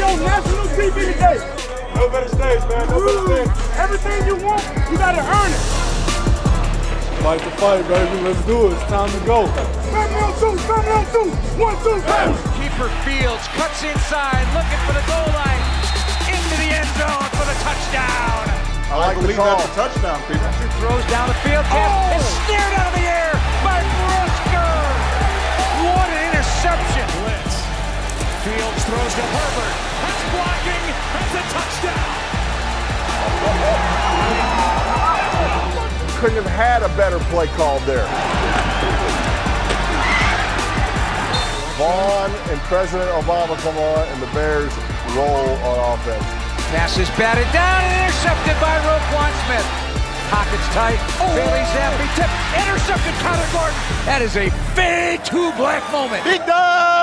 on national TV today. No better stage, man. No better stage. Everything you want, you gotta earn it. Fight the fight, baby. Let's do it. It's time to go. Family on two, family on two. 1, 2, 3. Keeper Fields cuts inside, looking for the goal line. Into the end zone for the touchdown. I believe that's a touchdown, people. Throws down the field, is snared out of the air by Brisker. What an interception. Blitz. Fields throws to Herbert. That's blocking. That's a touchdown. Couldn't have had a better play called there. Vaughn and President Obama come on, and the Bears roll on offense. Pass is batted down and intercepted by Roquan Smith. Pockets tight. Bailey Zappi tip. Intercepted Connor Gordon. That is a fade to black moment. He does!